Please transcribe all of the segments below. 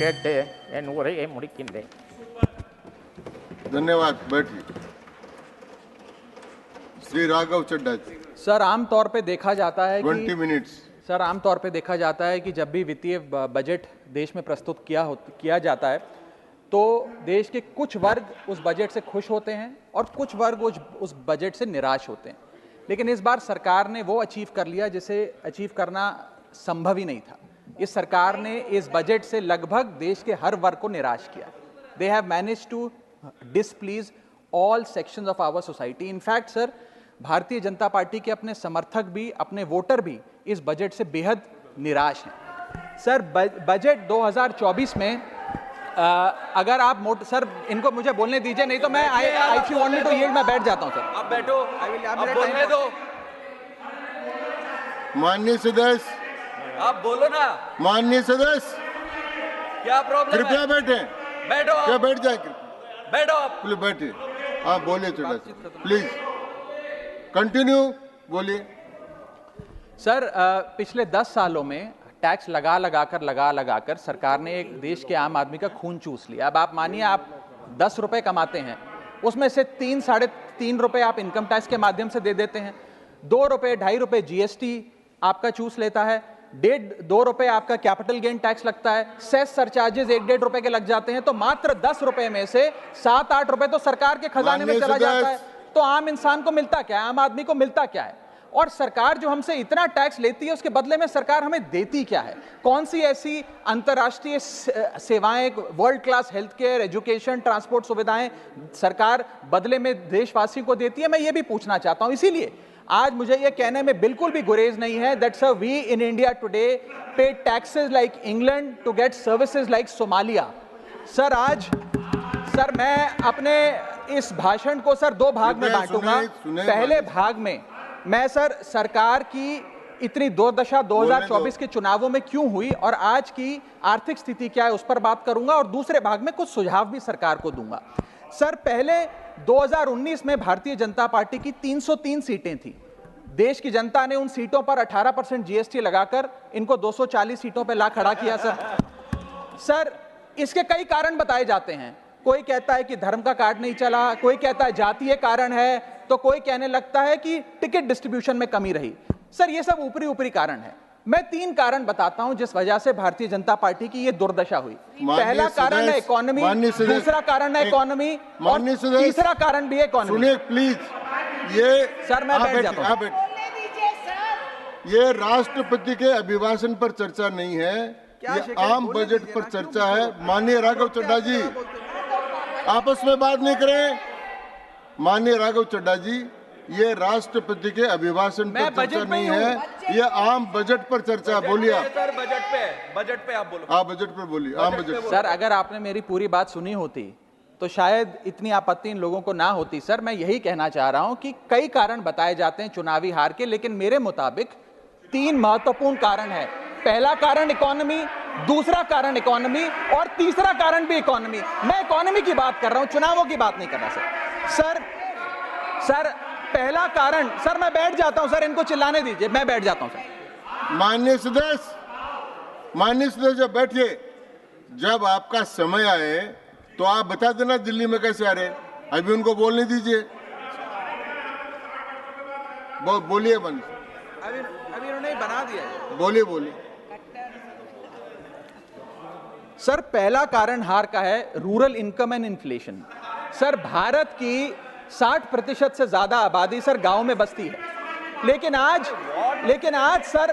கேட்டு என் உரையை முடிக்கின்றேன். धन्यवाद. बैठिए. श्री राघव चड्ढा जी. सर आमतौर पे देखा जाता है 20 मिनट्स. सर आमतौर पे देखा जाता है कि जब भी वित्तीय बजट देश में प्रस्तुत किया जाता है तो देश के कुछ वर्ग उस बजट से खुश होते हैं और कुछ वर्ग उस बजट से निराश होते हैं। लेकिन इस बार सरकार ने वो अचीव कर लिया जिसे अचीव करना संभव ही नहीं था। इस सरकार ने इस बजट से लगभग देश के हर वर्ग को निराश किया। They have managed to displease all sections of our society. In fact sir, Bharatiya Janata party के अपने समर्थक भी, अपने वोटर भी इस बजट से बेहद निराश हैं। सर बजट 2024 में अगर आप सर इनको मुझे बोलने दीजिए, नहीं तो मैं if you want me to yield मैं बैठ जाता हूं सर। आप बैठो, आप बोलने दो। माननीय सदस्य, आप बोलो ना। माननीय सदस्य, क्या प्रॉब्लम है? कृपया बैठे. बैठो आप। क्या बैठ जाए? बैठो आप। प्लीज बैठिए. आप बोलिए चड्ढा जी, प्लीज कंटिन्यू बोलिए. सर पिछले 10 सालों में टैक्स लगा कर सरकार ने एक देश के आम आदमी का खून चूस लिया। अब आप मानिए आप 10 रुपए कमाते हैं, उसमें से 3 साढ़े 3 रुपए आप इनकम टैक्स के माध्यम से दे देते हैं, 2 रुपए 2.5 रुपए जीएसटी आपका चूस लेता है, 1.5-2 रुपए आपका कैपिटल गेन टैक्स लगता है, सेस सरचार्जेस 1-1.5 रुपए के लग जाते हैं, तो मात्र 10 रुपए में से 7-8 रुपए तो सरकार के खजाने में चला जाता है। तो आम इंसान को मिलता क्या है, आम आदमी को मिलता क्या है? और सरकार जो हमसे इतना टैक्स लेती है उसके बदले में सरकार हमें देती क्या है? कौन सी ऐसी अंतर्राष्ट्रीय सेवाएं, world class health care, education, transport सुविधाएं सरकार बदले में देशवासियों को देती है? मैं ये भी पूछना चाहता हूं। इसीलिए आज मुझे ये कहने में बिल्कुल भी गुरेज नहीं है that sir we in India today pay taxes like England to get services like Somalia. Sir आज सर मैं अपने इस भाषण को सर 2 भाग में बांटूंगा। पहले भाग में मैं सर सरकार की इतनी दुर्दशा 2024 के चुनावों में क्यों हुई और आज की आर्थिक स्थिति क्या है उस पर बात करूंगा, और दूसरे भाग में कुछ सुझाव भी सरकार को दूंगा। सर पहले 2019 में भारतीय जनता पार्टी की 303 सीटें थी। देश की जनता ने उन सीटों पर 18% जीएसटी लगाकर इनको 240 सीटों पर ला खड़ा किया। सर इसके कई कारण बताए जाते हैं। कोई कहता है कि धर्म का कार्ड नहीं चला, कोई कहता है जातीय कारण है, तो कोई कहने लगता है कि टिकट डिस्ट्रीब्यूशन में कमी रही। सर ये सब ऊपरी कारण है। मैं 3 कारण बताता हूं जिस वजह से भारतीय जनता पार्टी की ये दुर्दशा हुई। पहला कारण है इकोनॉमी, दूसरा कारण है इकोनॉमी, और तीसरा कारण भी है इकोनॉमी। सुनिए प्लीज, ये सर मैं बैठ जाता हूं। ये राष्ट्रपति के अभिभाषण पर चर्चा नहीं है, ये आम बजट पर चर्चा है। माननीय राघव चड्ढा जी आपस में बात नहीं करें। माननीय राघव चड्ढा जी, ये राष्ट्रपति के अभिभाषण पर चर्चा नहीं है, ये आम बजट पर चर्चा। बोलिए आप। सर बजट पे आप बोलो। आप बजट पर बोलिए, आम बजट। सर अगर आपने मेरी पूरी बात सुनी होती तो शायद इतनी आपत्ति इन लोगों को ना होती। सर मैं यही कहना चाह रहा हूं कि कई कारण बताए जाते हैं चुनावी हार के, लेकिन मेरे मुताबिक 3 महत्वपूर्ण कारण है। पहला कारण इकोनॉमी, दूसरा कारण इकोनॉमी, और तीसरा कारण भी इकोनॉमी। मैं इकोनॉमी की बात कर रहा हूं, चुनावों की बात नहीं कर रहा। सर पहला कारण, सर मैं बैठ जाता हूं सर, इनको चिल्लाने दीजिए, मैं बैठ जाता हूं सर। माननीय सदस्य बैठिए। जब आपका समय आए तो आप बता देना दिल्ली में कैसे आ रहे, अभी उनको बोलने दीजिए। बोलिए बंद। अभी उन्होंने बना दिया है। बोलिए। सर पहला कारण हार का है rural income and inflation. Sir Bharat की 60% से ज्यादा आबादी सर गांव में बसती है, लेकिन आज सर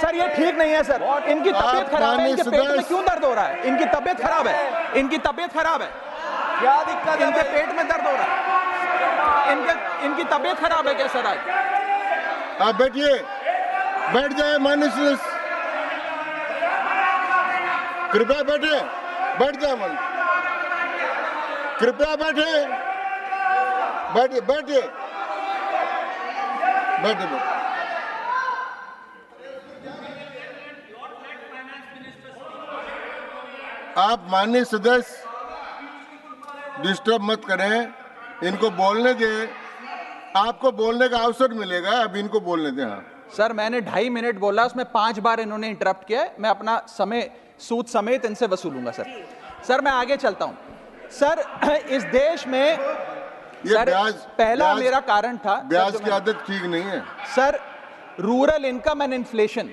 सर ये ठीक नहीं है सर। इनकी तबीयत खराब है, इनके पेट में क्यों दर्द हो रहा है? इनकी तबीयत खराब है, इनकी तबीयत खराब है। क्या दिक्कत है? इनके पेट में दर्द हो रहा है, इनकी तबीयत खराब है क्या सर? आज आप बैठिए, बैठ जाए। माननीय सदस्य कृपया बैठे, बैठ जाए। मन कृपया बैठे, बैठिए। आप माननीय सदस्य डिस्टर्ब मत करें, इनको बोलने दें। आपको बोलने का अवसर मिलेगा, अभी इनको बोलने दें। हाँ सर मैंने 2.5 मिनट बोला, उसमें 5 बार इन्होंने इंटरप्ट किया है। मैं अपना समय सूद समेत इनसे वसूलूंगा सर। सर मैं आगे चलता हूं सर। इस देश में सर पहला मेरा कारण था, ब्याज की आदत ठीक नहीं है sir, rural income and inflation.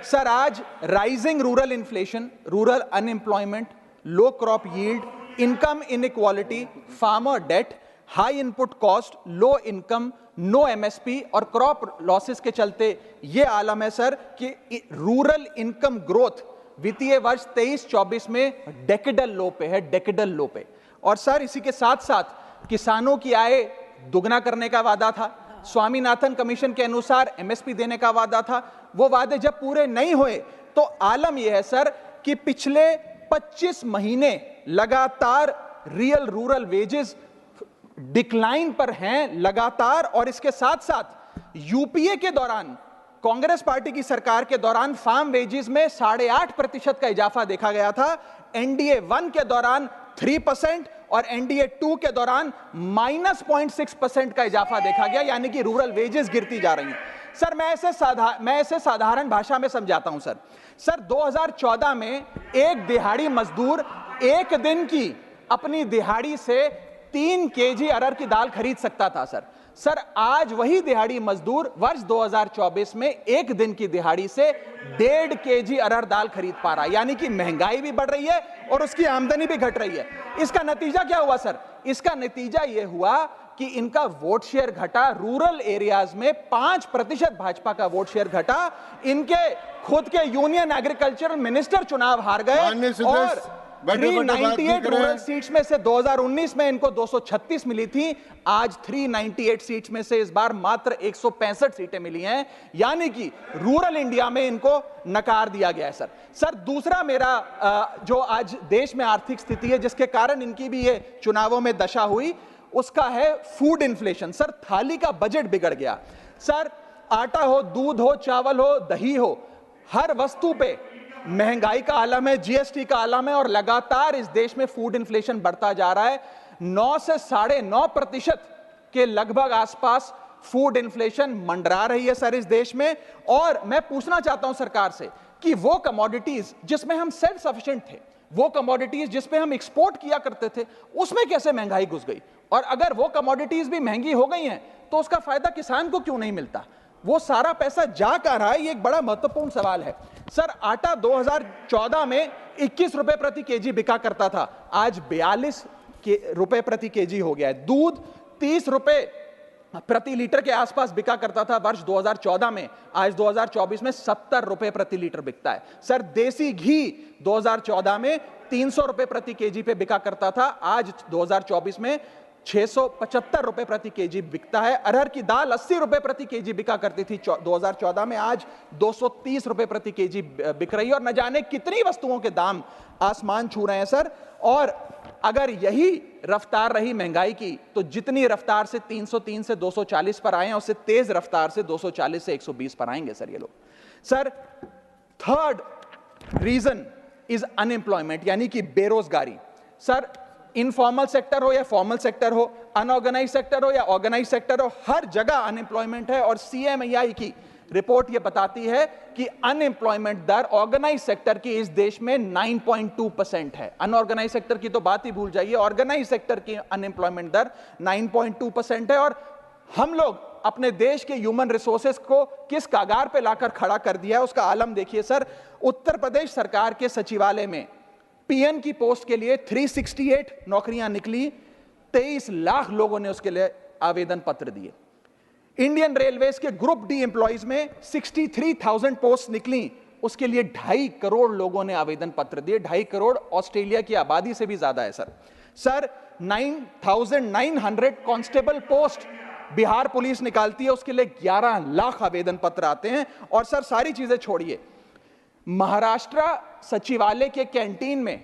Sir आज rising rural inflation, rural unemployment, low crop yield, income inequality, farmer debt, high input cost, low income, no MSP और क्रॉप लॉसेस के चलते यह आलम है सर कि रूरल इनकम ग्रोथ वित्तीय वर्ष 23-24 में डेकेडल लो पे है, डेकेडल लो पे। और सर इसी के साथ साथ किसानों की आय दुगना करने का वादा था, स्वामीनाथन कमीशन के अनुसार एमएसपी देने का वादा था, वो वादे जब पूरे नहीं हुए तो आलम यह है सर कि पिछले 25 महीने लगातार रियल रूरल वेजेस डिक्लाइन पर हैं लगातार। और इसके साथ साथ यूपीए के दौरान, कांग्रेस पार्टी की सरकार के दौरान फार्म वेजेस में 8.5% का इजाफा देखा गया था, एनडीए 1 के दौरान 3% और एनडीए 2 के दौरान -0.6% का इजाफा देखा गया, यानी कि रूरल वेजेस गिरती जा रही हैं। सर मैं ऐसे साधारण भाषा में समझाता हूं सर। सर 2014 में एक दिहाड़ी मजदूर एक दिन की अपनी दिहाड़ी से 3 केजी अरहर की दाल खरीद सकता था सर। सर आज वही दिहाड़ी मजदूर वर्ष 2024 में एक दिन की दिहाड़ी से 1.5 केजी अरहर दाल खरीद पा रहा है, यानी कि महंगाई भी बढ़ रही है और उसकी आमदनी भी घट रही है। इसका नतीजा क्या हुआ सर? इसका नतीजा यह हुआ कि इनका वोट शेयर घटा, रूरल एरियाज में 5% भाजपा का वोट शेयर घटा, इनके खुद के यूनियन एग्रीकल्चरल मिनिस्टर चुनाव हार गए और 398 रूरल सीट्स में से 2019 में इनको 236 मिली थी, आज 398 सीट्स में से इस बार मात्र 165 सीटें मिली हैं, यानी कि रूरल इंडिया में इनको नकार दिया गया है सर। सर दूसरा मेरा जो आज देश में आर्थिक स्थिति है जिसके कारण इनकी भी ये चुनावों में दशा हुई, उसका है फूड इन्फ्लेशन। सर थाली का बजट बिगड़ गया सर, आटा हो, दूध हो, चावल हो, दही हो, हर वस्तु पे महंगाई का आलम है, जीएसटी का आलम है और लगातार इस देश में फूड इन्फ्लेशन बढ़ता जा रहा है। 9 से 9.5% के लगभग आसपास फूड इन्फ्लेशन मंडरा रही है सर इस देश में। और मैं पूछना चाहता हूं सरकार से कि वो कमोडिटीज जिसमें हम सेल्फ सफिशिएंट थे, वो कमोडिटीज जिसमें हम एक्सपोर्ट किया करते थे, उसमें कैसे महंगाई घुस गई? और अगर वो कमोडिटीज भी महंगी हो गई हैं तो उसका फायदा किसान को क्यों नहीं मिलता? वो सारा पैसा जा कहां रहा है? ये एक बड़ा महत्वपूर्ण सवाल है सर। आटा 2014 में 21 रुपए प्रति केजी बिका करता था, आज 42 रुपए प्रति केजी हो गया है। दूध 30 रुपए प्रति लीटर के आसपास बिका करता था वर्ष 2014 में, आज 2024 में 70 रुपए प्रति लीटर बिकता है सर। देसी घी 2014 में 300 रुपए प्रति केजी पे बिका करता था, आज 2024 में 675 रुपए प्रति केजी बिकता है। अरहर की दाल 80 रुपए प्रति केजी बिका करती थी 2014 में, आज 230 रुपए प्रति केजी बिक रही है और न जाने कितनी वस्तुओं के दाम आसमान छू रहे हैं सर। और अगर यही रफ्तार रही महंगाई की तो जितनी रफ्तार से 303 से 240 पर आए हैं उससे तेज रफ्तार से 240 से 120 पर आएंगे सर ये लोग। Sir third reason is unemployment, यानी कि बेरोजगारी। सर इनफॉर्मल सेक्टर हो या फॉर्मल सेक्टर हो, अनऑर्गेनाइज सेक्टर हो या ऑर्गेनाइज सेक्टर हो, हर जगह अनएम्प्लॉयमेंट है। और सीएमआई की रिपोर्ट यह बताती है कि अनएम्प्लॉयमेंट दर ऑर्गेनाइज सेक्टर की इस देश में 9.2% है। अनऑर्गेनाइज सेक्टर की तो बात ही भूल जाइए, ऑर्गेनाइज सेक्टर की अनएम्प्लॉयमेंट दर 9.2% है। और हम लोग अपने देश के ह्यूमन रिसोर्सेज को किस कागार पे लाकर खड़ा कर दिया है उसका आलम देखिए सर। उत्तर प्रदेश सरकार के सचिवालय में पीएन की पोस्ट के लिए 368 नौकरियां निकली, 23 लाख लोगों ने उसके लिए आवेदन पत्र दिए। इंडियन रेलवेज के ग्रुप डी एम्प्लॉइज में 63,000 पोस्ट निकली, उसके लिए 2.5 करोड़ लोगों ने आवेदन पत्र दिए। 2.5 करोड़ ऑस्ट्रेलिया की आबादी से भी ज्यादा है sir. Sir 9,900 constable post Bihar police निकालती है, उसके लिए 11 लाख आवेदन पत्र आते हैं। और सर सारी चीजें छोड़िए, महाराष्ट्र सचिवालय के कैंटीन में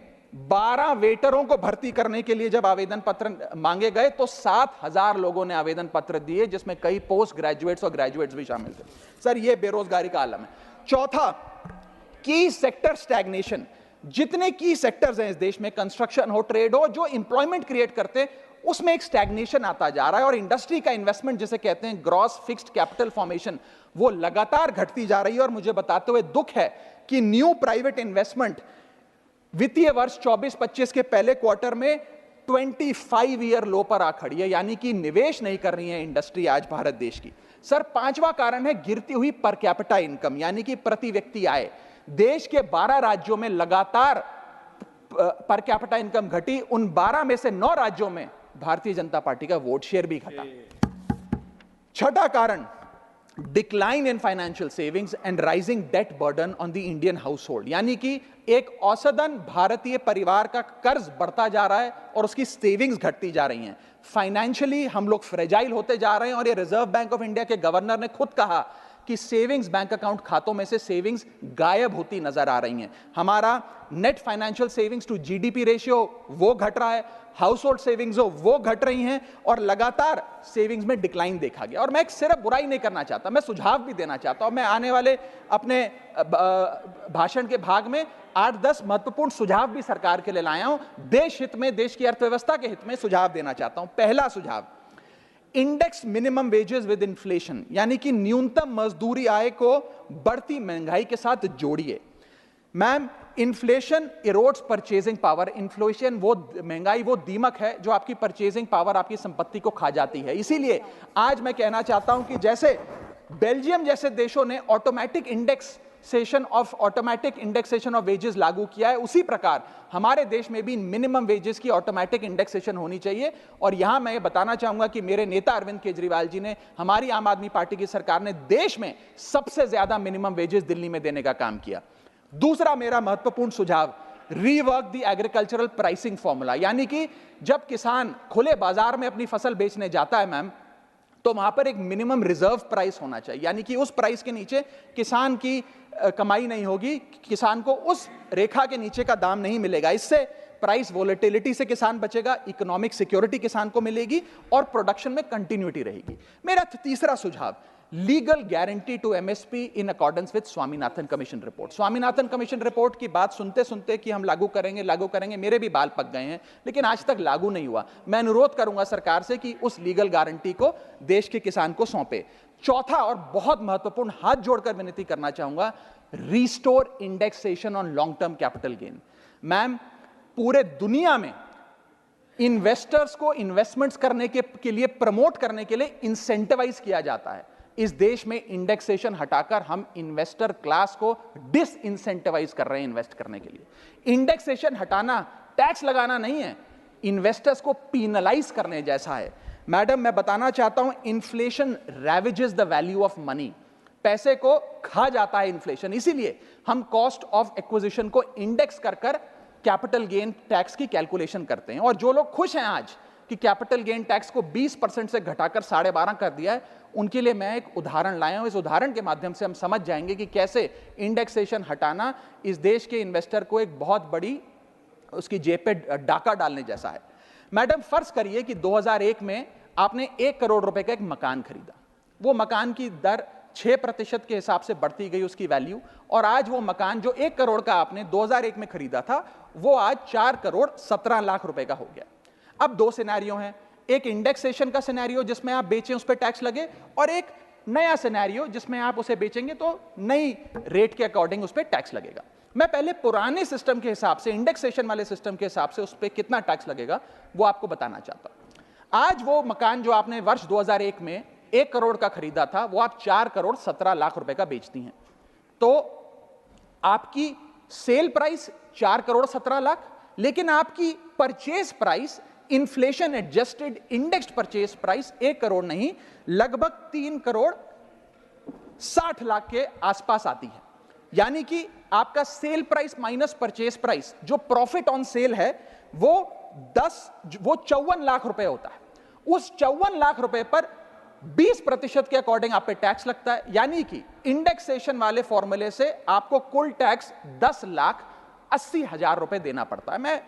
12 वेटरों को भर्ती करने के लिए जब आवेदन पत्र मांगे गए तो 7,000 लोगों ने आवेदन पत्र दिए, जिसमें कई पोस्ट ग्रेजुएट्स और ग्रेजुएट्स भी शामिल थे। सर यह बेरोजगारी का आलम है। चौथा, की सेक्टर स्टैग्नेशन। जितने की सेक्टर्स हैं इस देश में, कंस्ट्रक्शन हो, ट्रेड हो, जो इंप्लॉयमेंट क्रिएट करते उसमें एक स्टैग्नेशन आता जा रहा है। और इंडस्ट्री का इन्वेस्टमेंट जिसे कहते हैं ग्रॉस फिक्स्ड कैपिटल फॉर्मेशन, वो लगातार घटती जा रही है। और मुझे बताते हुए दुख है कि न्यू प्राइवेट इन्वेस्टमेंट वित्तीय वर्ष 24-25 के पहले क्वार्टर में 25 ईयर लो पर आ खड़ी है, यानी कि निवेश नहीं कर रही है इंडस्ट्री आज भारत देश की। सर, पांचवा कारण है गिरती हुई पर कैपिटा इनकम, यानी कि प्रति व्यक्ति आय। देश के 12 राज्यों में लगातार पर कैपिटा इनकम घटी, उन 12 में से 9 राज्यों में भारतीय जनता पार्टी का वोट शेयर भी घटा। छठा कारण, decline in financial savings and rising debt burden on the Indian household, यानी कि एक औसतन भारतीय परिवार का कर्ज बढ़ता जा रहा है और उसकी सेविंग्स घटती जा रही हैं। फाइनेंशियली हम लोग फ्रेजाइल होते जा रहे हैं, और ये रिजर्व बैंक ऑफ इंडिया के गवर्नर ने खुद कहा कि सेविंग्स बैंक अकाउंट खातों में से सेविंग्स गायब होती नजर आ रही हैं। हमारा net financial savings to GDP ratio वो घट रहा है, हाउस होल्ड सेविंग्स वो घट रही हैं, और लगातार सेविंग्स में डिक्लाइन देखा गया। और मैं एक सिर्फ बुराई नहीं करना चाहता, मैं सुझाव भी देना चाहता हूं। मैं आने वाले अपने भाषण के भाग में 8-10 महत्वपूर्ण सुझाव भी सरकार के लिए लाया हूं। देश हित में, देश की अर्थव्यवस्था के हित में सुझाव देना चाहता हूं। पहला सुझाव, index minimum wages with inflation, यानी कि न्यूनतम मजदूरी आय को बढ़ती महंगाई के साथ जोड़िए। Ma'am, inflation erodes purchasing power. Inflation वो महंगाई वो दीमक है जो आपकी परचेजिंग पावर, आपकी संपत्ति को खा जाती है। इसीलिए आज मैं कहना चाहता हूं कि जैसे बेल्जियम जैसे देशों ने ऑटोमेटिक इंडेक्सेशन ऑफ वेजेस लागू किया है, उसी प्रकार हमारे देश में भी मिनिमम वेजेस की ऑटोमेटिक इंडेक्सेशन होनी चाहिए। और यहां मैं ये बताना चाहूंगा कि मेरे नेता अरविंद केजरीवाल जी ने, हमारी आम आदमी पार्टी की सरकार ने देश में सबसे ज्यादा मिनिमम वेजेस दिल्ली में देने का काम किया। दूसरा मेरा महत्वपूर्ण सुझाव, rework the agricultural pricing formula, यानी कि जब किसान खुले बाजार में अपनी फसल बेचने जाता है मैम, तो वहां पर एक मिनिमम रिजर्व प्राइस होना चाहिए, यानी कि उस प्राइस के नीचे किसान की कमाई नहीं होगी, किसान को उस रेखा के नीचे का दाम नहीं मिलेगा। इससे प्राइस वोलेटिलिटी से किसान बचेगा, इकोनॉमिक सिक्योरिटी किसान को मिलेगी और प्रोडक्शन में कंटिन्यूटी रहेगी। मेरा तीसरा सुझाव, legal guarantee to MSP in accordance with Swaminathan commission report. Swaminathan commission report की बात सुनते सुनते कि हम लागू करेंगे, मेरे भी बाल पक गए हैं, लेकिन आज तक लागू नहीं हुआ। मैं अनुरोध करूंगा सरकार से कि उस लीगल गारंटी को देश के किसान को सौंपे। चौथा और बहुत महत्वपूर्ण, हाथ जोड़कर विनती करना चाहूंगा, restore indexation on long term capital gain. Ma'am, पूरे दुनिया में इन्वेस्टर्स को इन्वेस्टमेंट्स करने के लिए प्रमोट करने के लिए इंसेंटिवाइज किया जाता है। इस देश में इंडेक्सेशन हटाकर हम इन्वेस्टर क्लास को डिसइंसेंटिवाइज कर रहे हैं इन्वेस्ट करने के लिए। इंडेक्सेशन हटाना टैक्स लगाना नहीं है, इन्वेस्टर्स को पीनलाइज करने जैसा है। मैडम, मैं बताना चाहता हूं, inflation ravages the value of money. पैसे को खा जाता है इन्फ्लेशन, इसीलिए हम कॉस्ट ऑफ एक्विजिशन को इंडेक्स कर कैपिटल गेन टैक्स की कैलकुलेशन करते हैं। और जो लोग खुश हैं आज कि कैपिटल गेन टैक्स को 20% से घटाकर 12.5 कर दिया है, उनके लिए मैं एक उदाहरण लाया हूं। इस उदाहरण के माध्यम से हम समझ जाएंगे कि कैसे इंडेक्सेशन हटाना इस देश के इन्वेस्टर को एक बहुत बड़ी उसकी जेब पे डाका डालने जैसा है। मैडम, फर्ज करिए कि 2001 में आपने 1 करोड़ रुपए का एक मकान खरीदा। वो मकान की दर 6% के हिसाब से बढ़ती गई उसकी वैल्यू, और आज वो मकान जो 1 करोड़ का आपने 2001 में खरीदा था, वो आज 4 करोड़ 17 लाख रुपए का हो गया। अब 2 सिनेरियो हैं, एक इंडेक्सेशन का सिनेरियो जिसमें आप बेचें उस पर टैक्स लगे, और एक नया सिनेरियो जिसमें आप उसे बेचेंगे तो नई रेट के अकॉर्डिंग उस पर टैक्स लगेगा। मैं पहले पुराने सिस्टम के हिसाब से, इंडेक्सेशन वाले सिस्टम के हिसाब से उस पर कितना टैक्स लगेगा वो आपको बताना चाहता हूं। आज वो मकान जो आपने वर्ष 2001 में 1 करोड़ का खरीदा था, वो आप 4 करोड़ 17 लाख रुपए का बेचती हैं, तो आपकी सेल प्राइस 4 करोड़ 17 लाख, लेकिन आपकी purchase price, inflation adjusted indexed purchase price 1 crore नहीं, लगभग 3 करोड़ 60 लाख के आसपास आती है। यानी कि आपका sale price minus purchase price, जो प्रॉफिट ऑन सेल है, वो 54 लाख रुपए होता है। उस 54 लाख रुपए पर 20% के अकॉर्डिंग आप पे टैक्स लगता है। यानी कि इंडेक्सेशन वाले फॉर्मूले से आपको कुल टैक्स 10,80,000 रुपए देना पड़ता है। मैं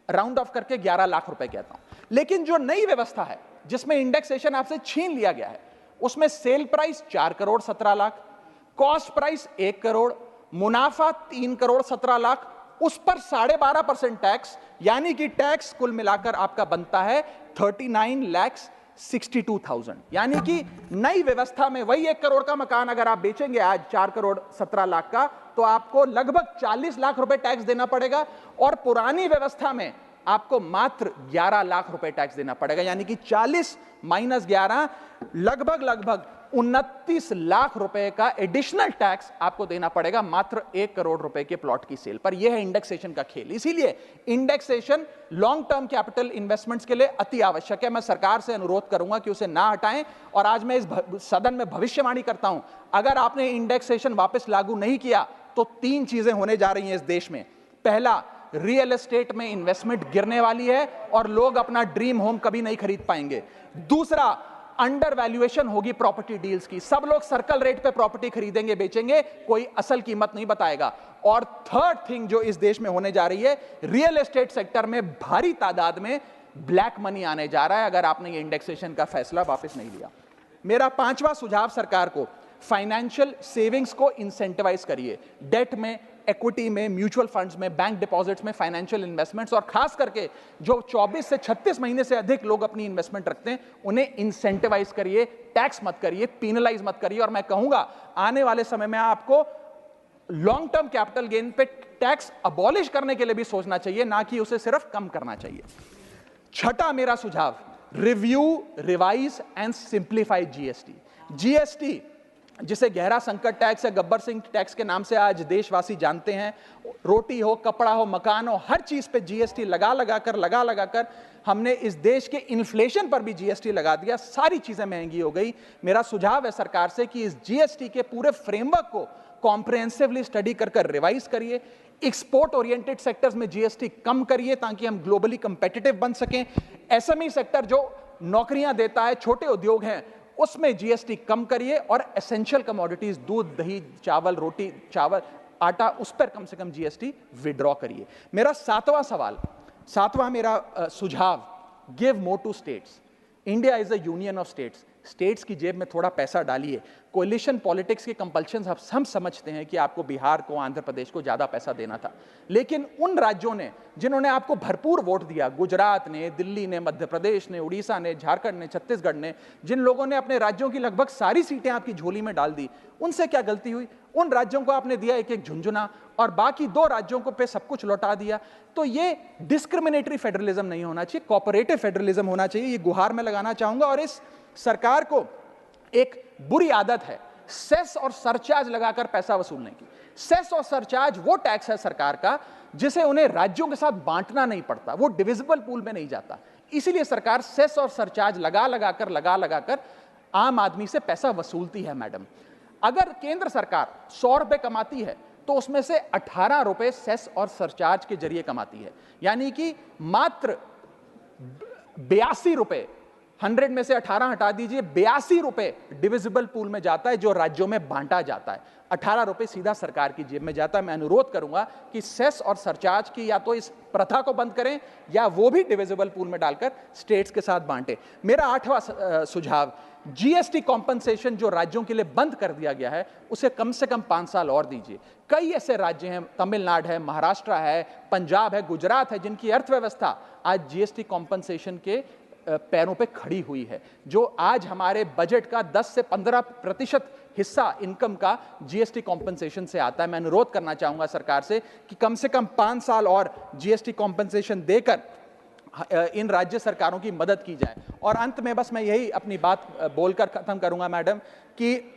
राउंड ऑफ करके 11 लाख रुपए कहता हूं। लेकिन जो नई व्यवस्था है जिसमें इंडेक्सेशन आपसे छीन लिया गया है, उसमें sale price 4 crore 17 lakh, cost price 1 crore, मुनाफा 3 करोड़ 17 लाख, उस पर 12.5% टैक्स, यानी कि टैक्स कुल मिलाकर आपका बनता है 39 लाख 62,000। यानी कि नई व्यवस्था में वही 1 करोड़ का मकान अगर आप बेचेंगे आज 4 करोड़ 17 लाख का, तो आपको लगभग 40 लाख रुपए टैक्स देना पड़ेगा, और पुरानी व्यवस्था में आपको मात्र 11 लाख रुपए टैक्स देना पड़ेगा। यानी कि 40 माइनस 11 लगभग 29 लाख रुपए का एडिशनल टैक्स आपको देना पड़ेगा मात्र 1 करोड़ रुपए के प्लॉट की सेल पर। यह है इंडेक्सेशन का खेल। इसीलिए indexation long term capital investments के लिए अति आवश्यक है। मैं सरकार से अनुरोध करूंगा कि उसे ना हटाएं, और आज मैं इस सदन में भविष्यवाणी करता हूं, अगर आपने इंडेक्सेशन वापस लागू नहीं किया तो 3 चीजें होने जा रही हैं इस देश में। पहला, रियल एस्टेट में इन्वेस्टमेंट गिरने वाली है और लोग अपना ड्रीम होम कभी नहीं खरीद पाएंगे। दूसरा, अंडर वैल्यूएशन होगी प्रॉपर्टी डील्स की, सब लोग सर्कल रेट पे प्रॉपर्टी खरीदेंगे बेचेंगे, कोई असल कीमत नहीं बताएगा। और थर्ड थिंग जो इस देश में होने जा रही है, रियल एस्टेट सेक्टर में भारी तादाद में ब्लैक मनी आने जा रहा है अगर आपने ये इंडेक्सेशन का फैसला वापस नहीं लिया। मेरा 5वां सुझाव सरकार को, फाइनेंशियल सेविंग्स को इंसेंटिवाइज करिए। डेट में, इक्विटी में, म्यूचुअल फंड्स में, बैंक डिपॉजिट्स में फाइनेंशियल इन्वेस्टमेंट्स, और खास करके जो 24 से 36 महीने से अधिक लोग अपनी इन्वेस्टमेंट रखते हैं उन्हें इंसेंटिवाइज करिए, टैक्स मत करिए, पेनलाइज मत करिए। और मैं कहूंगा आने वाले समय में आपको लॉन्ग टर्म कैपिटल गेन पे टैक्स अबॉलिश करने के लिए भी सोचना चाहिए, ना कि उसे सिर्फ कम करना चाहिए। छठा मेरा सुझाव, review, revise and simplify GST. GST जिसे गहरा संकट टैक्स या गब्बर सिंह टैक्स के नाम से आज देशवासी जानते हैं, रोटी हो, कपड़ा हो, मकान हो, हर चीज पे जीएसटी लगा लगा कर हमने इस देश के इन्फ्लेशन पर भी जीएसटी लगा दिया, सारी चीजें महंगी हो गई। मेरा सुझाव है सरकार से कि इस जीएसटी के पूरे फ्रेमवर्क को कॉम्प्रिहेंसिवली स्टडी कर रिवाइज करिए। एक्सपोर्ट ओरिएंटेड सेक्टर्स में जीएसटी कम करिए ताकि हम ग्लोबली कंपेटिटिव बन सकें। एसएमई सेक्टर जो नौकरियां देता है, छोटे उद्योग हैं, उसमें जीएसटी कम करिए। और एसेंशियल कमोडिटीज, दूध, दही, चावल, रोटी, चावल, आटा, उस पर कम से कम जीएसटी विड्रॉ करिए। मेरा 7वां मेरा सुझाव, give more to states. India is a union of states. States की जेब में थोड़ा पैसा डालिए। कोलिशन पॉलिटिक्स के कंपल्शन हम समझते हैं कि आपको बिहार को, आंध्र प्रदेश को ज्यादा पैसा देना था, लेकिन उन राज्यों ने जिन्होंने आपको भरपूर वोट दिया, गुजरात ने, दिल्ली ने, मध्य प्रदेश ने, उड़ीसा ने, झारखंड ने, छत्तीसगढ़ ने, जिन लोगों ने अपने राज्यों की लगभग सारी सीटें आपकी झोली में डाल दी, उनसे क्या गलती हुई? उन राज्यों को आपने दिया एक एक झुंझुना और बाकी 2 राज्यों को पे सब कुछ लौटा दिया। तो ये डिस्क्रिमिनेटरी फेडरलिज्म नहीं होना चाहिए, कोऑपरेटिव फेडरलिज्म होना चाहिए। ये गुहार में लगाना चाहूंगा। और इस सरकार को एक बुरी आदत है सेस और सरचार्ज लगाकर पैसा वसूलने की। सेस और सरचार्ज वो टैक्स है सरकार का जिसे उन्हें राज्यों के साथ बांटना नहीं पड़ता, वो डिविजिबल पूल में नहीं जाता। इसीलिए सरकार सेस और सरचार्ज लगा लगाकर आम आदमी से पैसा वसूलती है। मैडम, अगर केंद्र सरकार 100 रुपए कमाती है तो उसमें से 18 रुपए सेस और सरचार्ज के जरिए कमाती है, यानी कि मात्र 82 रुपए, 100 में से 18 हटा दीजिए, 82 रुपए डिविजिबल पूल में जाता है जो राज्यों में बांटा जाता है। 18 रुपए सीधा सरकार की जेब में जाता है। मैं अनुरोध करूंगा कि सेस और सरचार्ज की या तो इस प्रथा को बंद करें या वो भी डिविजिबल पूल में डालकर स्टेट्स के साथ बांटे। मेरा 8वां सुझाव, जीएसटी कॉम्पनसेशन जो राज्यों के लिए बंद कर दिया गया है उसे कम से कम 5 साल और दीजिए। कई ऐसे राज्य हैं, तमिलनाडु है, महाराष्ट्र है, पंजाब है, गुजरात है, जिनकी अर्थव्यवस्था आज जीएसटी कॉम्पनसेशन के पैरों पे खड़ी हुई है, जो आज हमारे बजट का 10 से 15% हिस्सा इनकम का जीएसटी कॉम्पनसेशन से आता है। मैं अनुरोध करना चाहूंगा सरकार से कि कम से कम 5 साल और जीएसटी कॉम्पनसेशन देकर इन राज्य सरकारों की मदद की जाए। और अंत में बस मैं यही अपनी बात बोलकर खत्म करूंगा मैडम, कि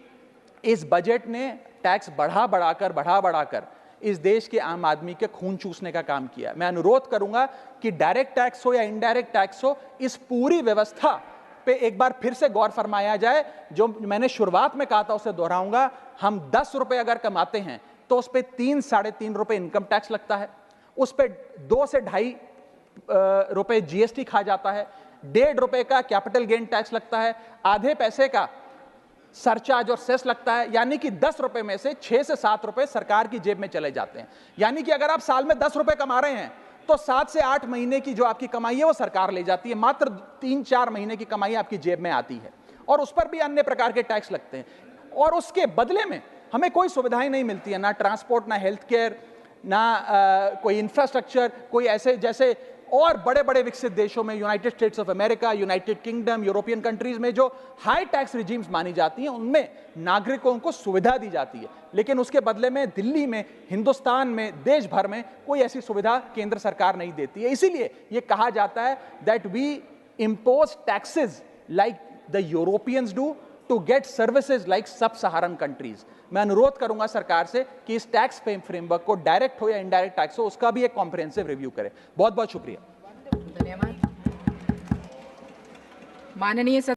इस बजट ने टैक्स बढ़ा बढ़ाकर इस देश के आम आदमी के खून चूसने का काम किया। मैं अनुरोध करूंगा कि डायरेक्ट टैक्स हो या इनडायरेक्ट टैक्स हो, इस पूरी व्यवस्था पे एक बार फिर से गौर फरमाया जाए। जो मैंने शुरुआत में कहा था उसे दोहराऊंगा, हम 10 रुपए अगर कमाते हैं तो उस पे 3-3.5 रुपए इनकम टैक्स लगता है, उस पे 2 से 2.5 रुपए जीएसटी खा जाता है, 1.5 रुपए का कैपिटल गेन टैक्स लगता है, आधे पैसे का सरचार्ज और सेस लगता है, यानी कि 10 रुपए में से 6 से 7 रुपए सरकार की जेब में चले जाते हैं। यानी कि अगर आप साल में 10 रुपए कमा रहे हैं तो 7 से 8 महीने की जो आपकी कमाई है वो सरकार ले जाती है, मात्र 3-4 महीने की कमाई आपकी जेब में आती है, और उस पर भी अन्य प्रकार के टैक्स लगते हैं। और उसके बदले में हमें कोई सुविधाएं नहीं मिलती है, ना ट्रांसपोर्ट, ना हेल्थ केयर, ना कोई इंफ्रास्ट्रक्चर, कोई ऐसे जैसे और बड़े बड़े विकसित देशों में, United states of America, United kingdom, European countries में जो हाई टैक्स रिजीम्स मानी जाती हैं, उनमें नागरिकों को सुविधा दी जाती है, लेकिन उसके बदले में दिल्ली में, हिंदुस्तान में, देश भर में कोई ऐसी सुविधा केंद्र सरकार नहीं देती है। इसीलिए यह कहा जाता है that we impose taxes like the Europeans do to get services like sub-Saharan countries। मैं अनुरोध करूंगा सरकार से कि इस टैक्स फ्रेमवर्क को डायरेक्ट हो या इनडायरेक्ट टैक्स हो, उसका भी एक कॉम्प्रिहेंसिव रिव्यू करें। बहुत बहुत शुक्रिया। धन्यवाद। माननीय